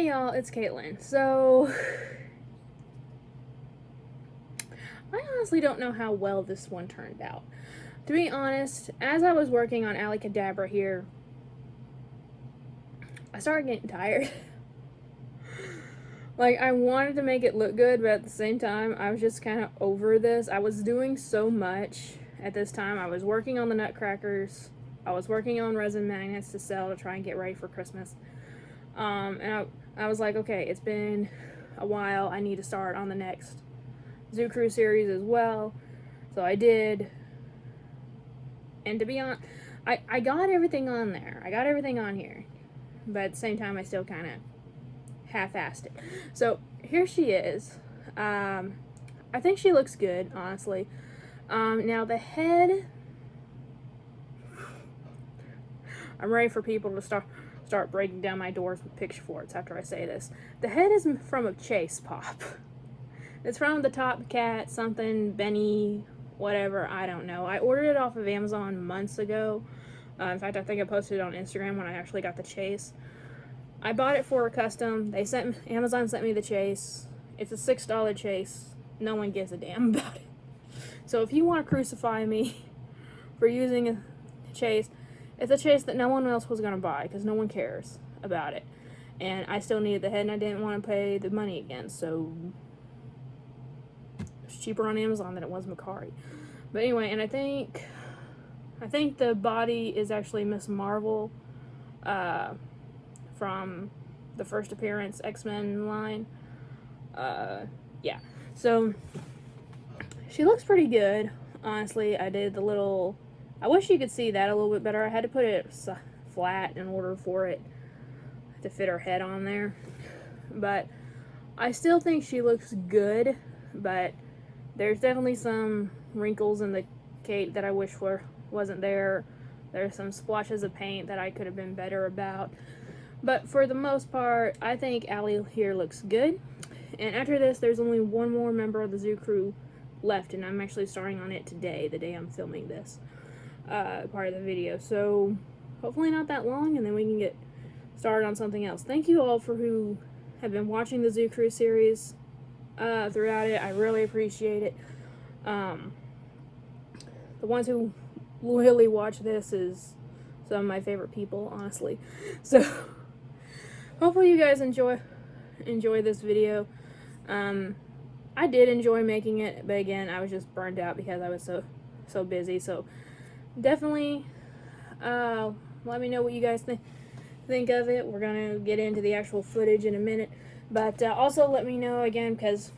Hey y'all, it's Caitlyn. So, I honestly don't know how well this one turned out. To be honest, as I was working on Alley-Kat-Abra here, I started getting tired. Like, I wanted to make it look good, but at the same time, I was just kind of over this. I was doing so much at this time. I was working on the nutcrackers. I was working on resin magnets to sell to try and get ready for Christmas. And I was like, okay, it's been a while. I need to start on the next Zoo Crew series as well. So I did. And to be honest, I got everything on there. I got everything on here. But at the same time, I still kind of half-assed it. So here she is. I think she looks good, honestly. Now the head, I'm ready for people to start breaking down my doors with pitchforks after I say this. The head is from a Chase Pop. It's from the Top Cat something, Benny, whatever, I don't know. I ordered it off of Amazon months ago. In fact, I think I posted it on Instagram when I actually got the Chase. I bought it for a custom. Amazon sent me the Chase. It's a $6 Chase. No one gives a damn about it. So if you want to crucify me for using a Chase, it's a Chase that no one else was going to buy because no one cares about it. And I still needed the head and I didn't want to pay the money again, so it's cheaper on Amazon than it was Mercari. But anyway, and I think the body is actually Miss Marvel from the first appearance X-Men line. Yeah. So she looks pretty good, honestly. I did the little, I wish you could see that a little bit better. I had to put it flat in order for it to fit her head on there. But I still think she looks good, but there's definitely some wrinkles in the cape that I wish wasn't there. There's some splotches of paint that I could have been better about. But for the most part, I think Allie here looks good. And after this, there's only one more member of the Zoo Crew left, and I'm actually starting on it today, the day I'm filming this part of the video. So hopefully not that long, and then we can get started on something else. Thank you all for who have been watching the Zoo Crew series throughout it. I really appreciate it. The ones who loyally watch this is some of my favorite people, honestly. So hopefully you guys enjoy this video. I did enjoy making it, but again, I was just burned out because I was so busy. So definitely let me know what you guys think of it. We're gonna get into the actual footage in a minute, but also let me know again, because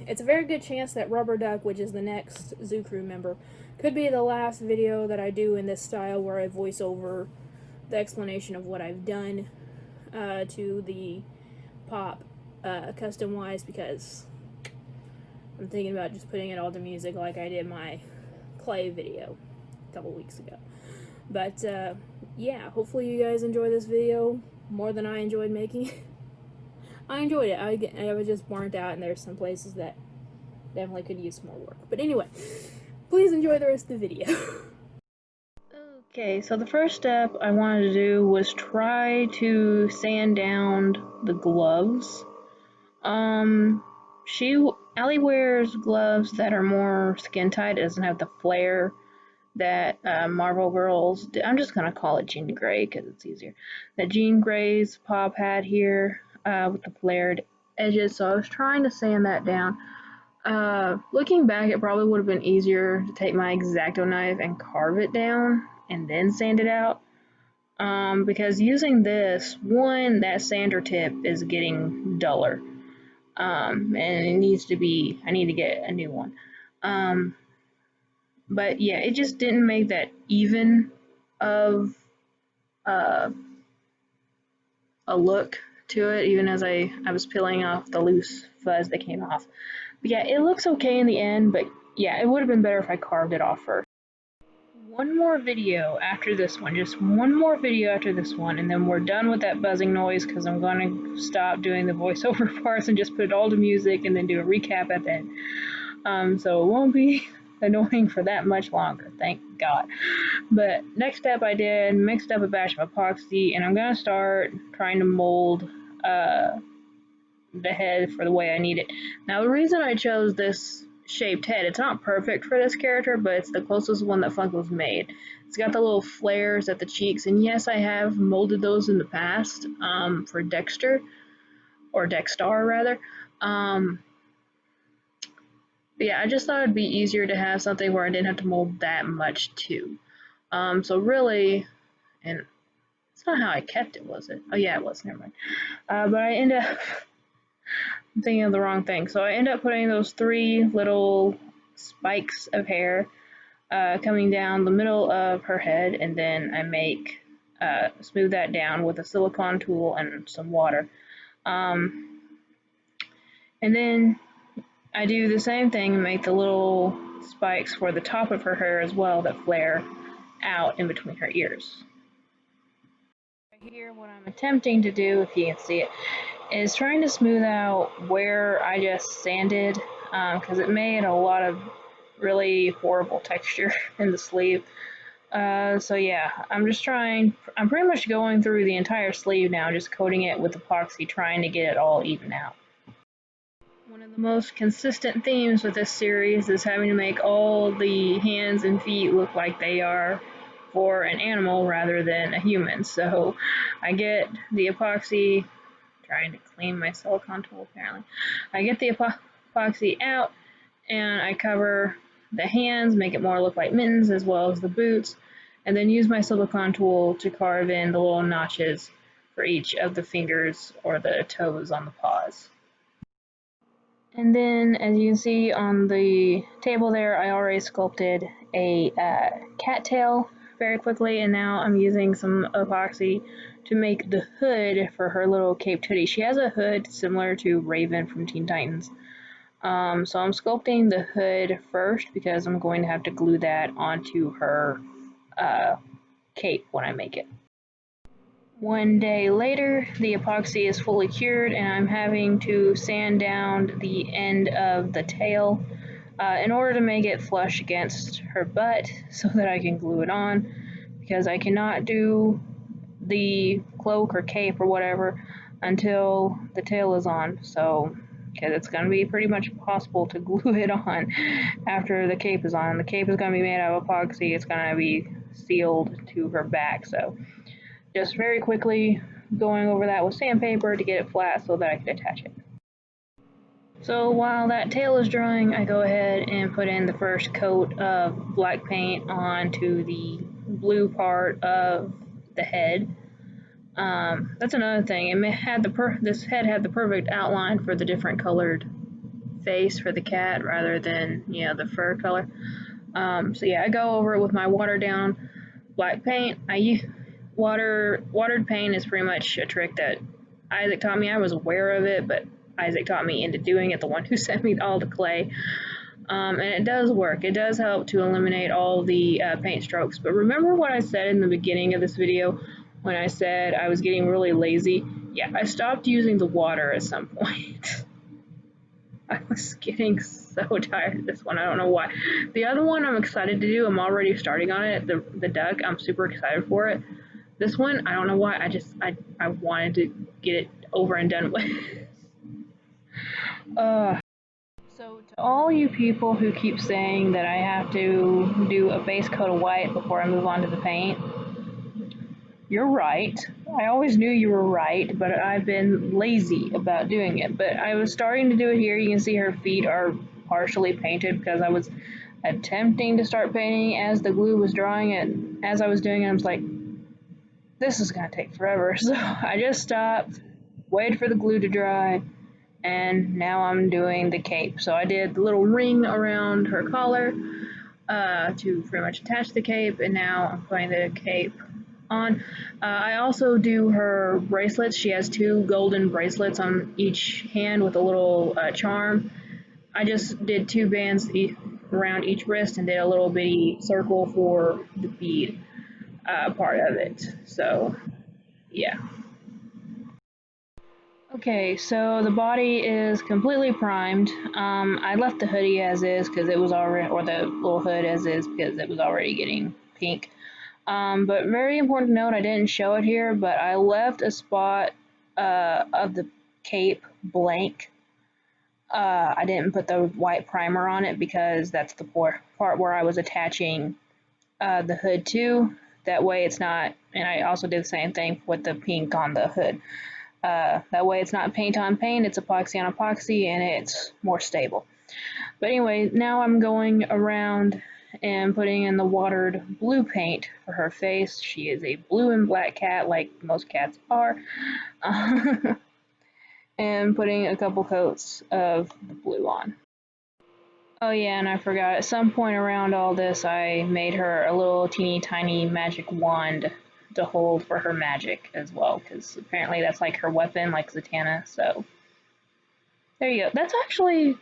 it's a very good chance that Rubber Duck, which is the next Zoo Crew member, could be the last video that I do in this style where I voice over the explanation of what I've done to the pop custom wise, because I'm thinking about just putting it all to music like I did my clay video a couple weeks ago. But yeah, hopefully you guys enjoy this video more than I enjoyed making it. I enjoyed it. I was just burnt out, and there's some places that definitely could use more work. But anyway, please enjoy the rest of the video. Okay, so the first step I wanted to do was try to sand down the gloves. Allie wears gloves that are more skin tight. It doesn't have the flare that Marvel Girls do. I'm just gonna call it Jean Grey because it's easier. That Jean Grey's pop had here with the flared edges. So I was trying to sand that down. Looking back, it probably would have been easier to take my X-Acto knife and carve it down and then sand it out. Because using this, one, that sander tip is getting duller. And it needs to be, I need to get a new one. But yeah, it just didn't make that even of a look to it, even as I was peeling off the loose fuzz that came off. But yeah, it looks okay in the end, but yeah, it would have been better if I carved it off first. One more video after this one, just one more video after this one, and then we're done with that buzzing noise because I'm going to stop doing the voiceover parts and just put it all to music and then do a recap at the end. So it won't be annoying for that much longer, thank God. But next step I did, mixed up a batch of epoxy, and I'm going to start trying to mold the head for the way I need it. Now, the reason I chose this shaped head, it's not perfect for this character, but it's the closest one that Funko's made. It's got the little flares at the cheeks, and yes, I have molded those in the past for Dexter, or Dexstar rather. But yeah, I just thought it'd be easier to have something where I didn't have to mold that much too. So really, and it's not how I kept it, was it? Oh yeah, it was. Never mind. But I end up I'm thinking of the wrong thing. So I end up putting those 3 little spikes of hair coming down the middle of her head, and then I make smooth that down with a silicone tool and some water. And then I do the same thing and make the little spikes for the top of her hair as well that flare out in between her ears. Right here, what I'm attempting to do, if you can see it, is trying to smooth out where I just sanded, because it made a lot of really horrible texture in the sleeve. So yeah, I'm pretty much going through the entire sleeve now, just coating it with epoxy, trying to get it all even out. One of the most consistent themes with this series is having to make all the hands and feet look like they are for an animal rather than a human. So I get the epoxy, trying to clean my silicone tool apparently. I get the epoxy out and I cover the hands, make it more look like mittens as well as the boots, and then use my silicone tool to carve in the little notches for each of the fingers or the toes on the paws. And then, as you can see on the table there, I already sculpted a cattail very quickly, and now I'm using some epoxy to make the hood for her little caped hoodie. She has a hood similar to Raven from Teen Titans. So I'm sculpting the hood first because I'm going to have to glue that onto her cape when I make it. One day later, the epoxy is fully cured and I'm having to sand down the end of the tail in order to make it flush against her butt so that I can glue it on, because I cannot do the cloak or cape or whatever until the tail is on, so because it's going to be pretty much impossible to glue it on after the cape is on. The cape is going to be made out of epoxy, it's going to be sealed to her back, so just very quickly going over that with sandpaper to get it flat so that I can attach it. So while that tail is drying, I go ahead and put in the first coat of black paint onto the blue part of the head. That's another thing. This head had the perfect outline for the different colored face for the cat rather than the fur color. So yeah, I go over it with my watered down black paint. Watered paint is pretty much a trick that Isaac taught me. I was aware of it, but Isaac taught me into doing it, the one who sent me all the clay. And it does work. It does help to eliminate all the paint strokes. But remember what I said in the beginning of this video when I said I was getting really lazy? Yeah, I stopped using the water at some point. I was getting so tired of this one. I don't know why. The other one I'm excited to do. I'm already starting on it. The duck, I'm super excited for it. This one, I don't know why, I wanted to get it over and done with. So to all you people who keep saying that I have to do a base coat of white before I move on to the paint, you're right. I always knew you were right, but I've been lazy about doing it. But I was starting to do it here. You can see her feet are partially painted because I was attempting to start painting as the glue was drying, and as I was doing it, I was like, this is going to take forever. So I just stopped, waited for the glue to dry, and now I'm doing the cape. So I did the little ring around her collar to pretty much attach the cape, and now I'm putting the cape on. I also do her bracelets. She has 2 golden bracelets on each hand with a little charm. I just did 2 bands around each wrist and did a little bitty circle for the bead part of it. So yeah. Okay, so the body is completely primed. I left the hoodie as is because it was already, or the little hood as is because it was already getting pink. But very important to note, I didn't show it here, but I left a spot of the cape blank. I didn't put the white primer on it because that's the part where I was attaching the hood to. That way it's not, and I also did the same thing with the pink on the hood. That way it's not paint on paint, it's epoxy on epoxy, and it's more stable. But anyway, now I'm going around and putting in the watered blue paint for her face. She is a blue and black cat, like most cats are. And putting a couple coats of the blue on. Oh yeah, and I forgot, at some point around all this, I made her a little teeny tiny magic wand to hold for her magic as well, because apparently that's like her weapon, like Zatanna, so there you go. That's actually,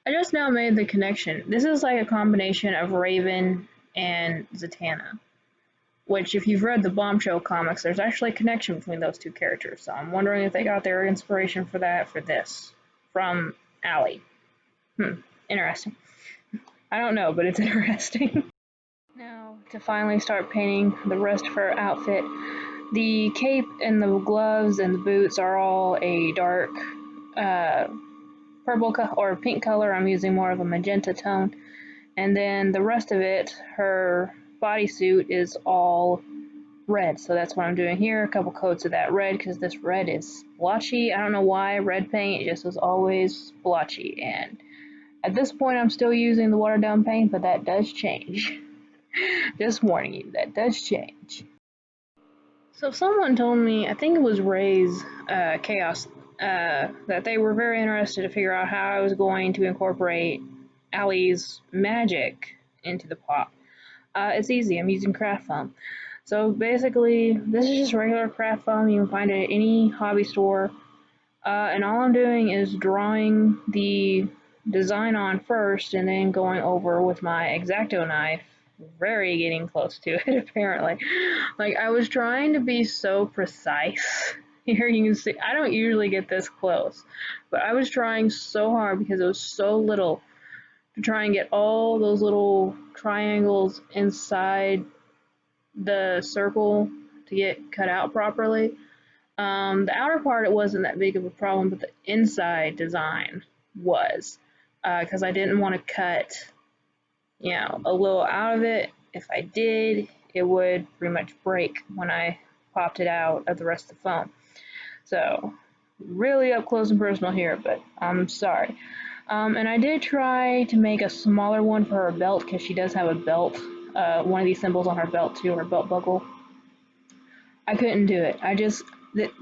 I just now made the connection. This is like a combination of Raven and Zatanna, which if you've read the Bombshell comics, there's actually a connection between those two characters, so I'm wondering if they got their inspiration for that for this, from Allie. Interesting. I don't know, but it's interesting. Now, to finally start painting the rest of her outfit, the cape and the gloves and the boots are all a dark purple or pink color. I'm using more of a magenta tone. And then the rest of it, her bodysuit is all red. So that's what I'm doing here, a couple coats of that red, because this red is splotchy. I don't know why, red paint just is always splotchy. And at this point, I'm still using the watered down paint, but that does change. Just warning you, that does change. So someone told me, I think it was Ray's Chaos, that they were very interested to figure out how I was going to incorporate Allie's magic into the pop. It's easy, I'm using craft foam. So basically, this is just regular craft foam. You can find it at any hobby store. And all I'm doing is drawing the design on first and then going over with my X-Acto knife, very getting close to it apparently. Like, I was trying to be so precise. Here you can see, I don't usually get this close, but I was trying so hard because it was so little to try and get all those little triangles inside the circle to get cut out properly. The outer part, it wasn't that big of a problem, but the inside design was, because I didn't want to cut, a little out of it. If I did, it would pretty much break when I popped it out of the rest of the foam. So, really up close and personal here, but I'm sorry. And I did try to make a smaller one for her belt, because she does have a belt, one of these symbols on her belt too, her belt buckle. I couldn't do it.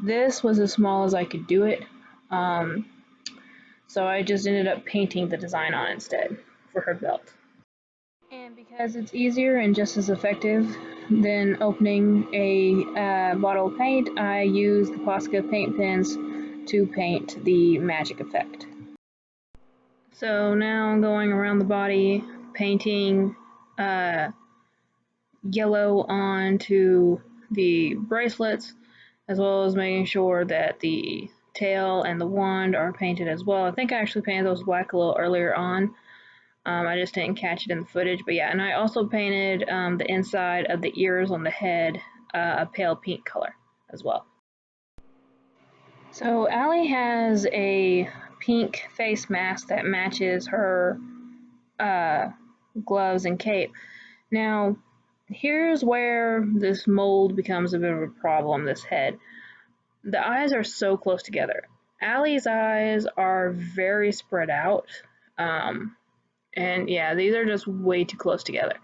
This was as small as I could do it, so I just ended up painting the design on instead for her belt. And because it's easier and just as effective than opening a bottle of paint, I use the Posca paint pens to paint the magic effect. So now I'm going around the body, painting yellow onto the bracelets, as well as making sure that the tail and the wand are painted as well. I think I actually painted those black a little earlier on. I just didn't catch it in the footage, but yeah, and I also painted the inside of the ears on the head a pale pink color as well. So Allie has a pink face mask that matches her gloves and cape. Now, here's where this mold becomes a bit of a problem, this head. The eyes are so close together. Allie's eyes are very spread out. And yeah, these are just way too close together.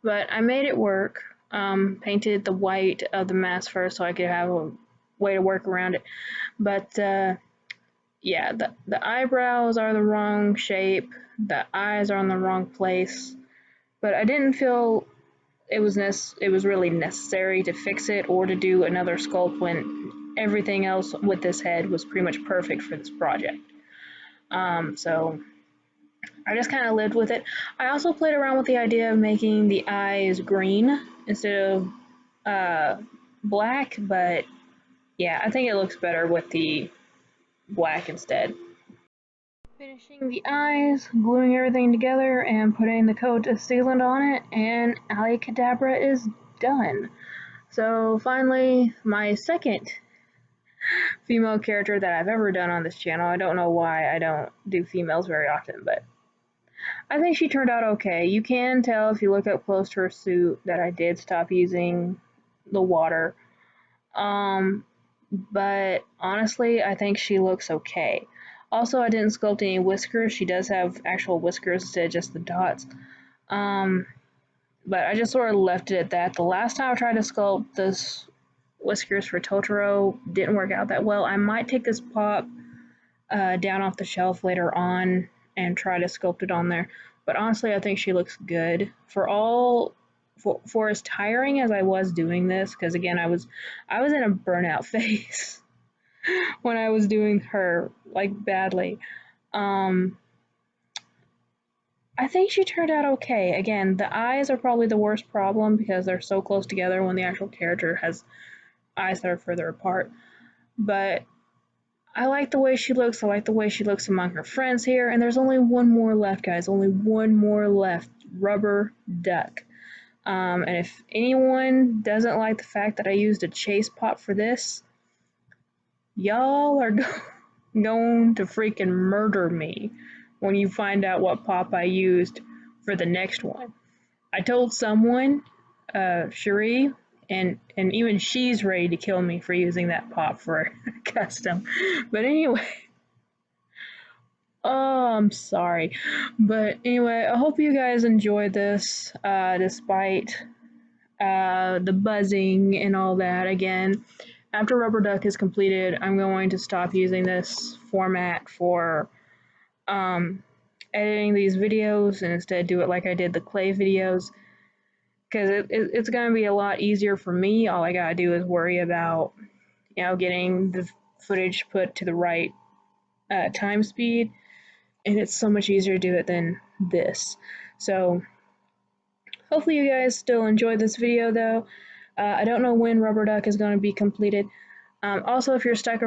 But I made it work. Painted the white of the mask first so I could have a way to work around it. But yeah, the eyebrows are the wrong shape. The eyes are in the wrong place. But I didn't feel it was really necessary to fix it or to do another sculpt when everything else with this head was pretty much perfect for this project. So I just kind of lived with it. I also played around with the idea of making the eyes green instead of black, but yeah, I think it looks better with the black instead. Finishing the eyes, gluing everything together, and putting the coat of sealant on it, and Alley-Kat-Abra is done. So finally, my second female character that I've ever done on this channel. I don't know why I don't do females very often, but I think she turned out okay. You can tell if you look up close to her suit that I did stop using the water. But honestly, I think she looks okay. Also, I didn't sculpt any whiskers. She does have actual whiskers instead of just the dots. Um, but I just sort of left it at that. The last time I tried to sculpt this whiskers for Totoro didn't work out that well. I might take this pop down off the shelf later on and try to sculpt it on there. But honestly, I think she looks good for as tiring as I was doing this. Because again, I was in a burnout phase when I was doing her like badly. Um, I think she turned out okay. Again, the eyes are probably the worst problem because they're so close together when the actual character has eyes that are further apart. But I like the way she looks. I like the way she looks among her friends here. And there's only one more left, guys. Only one more left. Rubber Duck. And if anyone doesn't like the fact that I used a chase pop for this, y'all are going to freaking murder me when you find out what pop I used for the next one. I told someone, Cherie, and even she's ready to kill me for using that pop for custom. But anyway, oh, I'm sorry. But anyway, I hope you guys enjoyed this, despite the buzzing and all that. Again, after Rubber Duck is completed, I'm going to stop using this format for editing these videos and instead do it like I did the clay videos. Because it's going to be a lot easier for me. All I got to do is worry about, getting the footage put to the right time speed. And it's so much easier to do it than this. So hopefully you guys still enjoyed this video though. I don't know when Rubber Duck is going to be completed. Also, if you're stick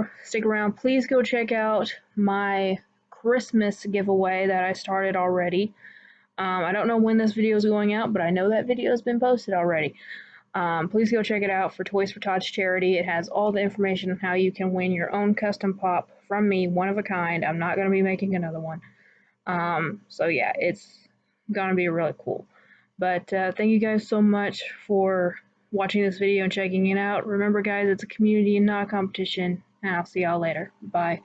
around, please go check out my Christmas giveaway that I started already. I don't know when this video is going out, but I know that video has been posted already. Please go check it out for Toys for Tots charity. It has all the information on how you can win your own custom pop from me, one of a kind. I'm not going to be making another one. So yeah, it's going to be really cool. But thank you guys so much for watching this video and checking it out. Remember guys, it's a community and not a competition, and I'll see y'all later. Bye.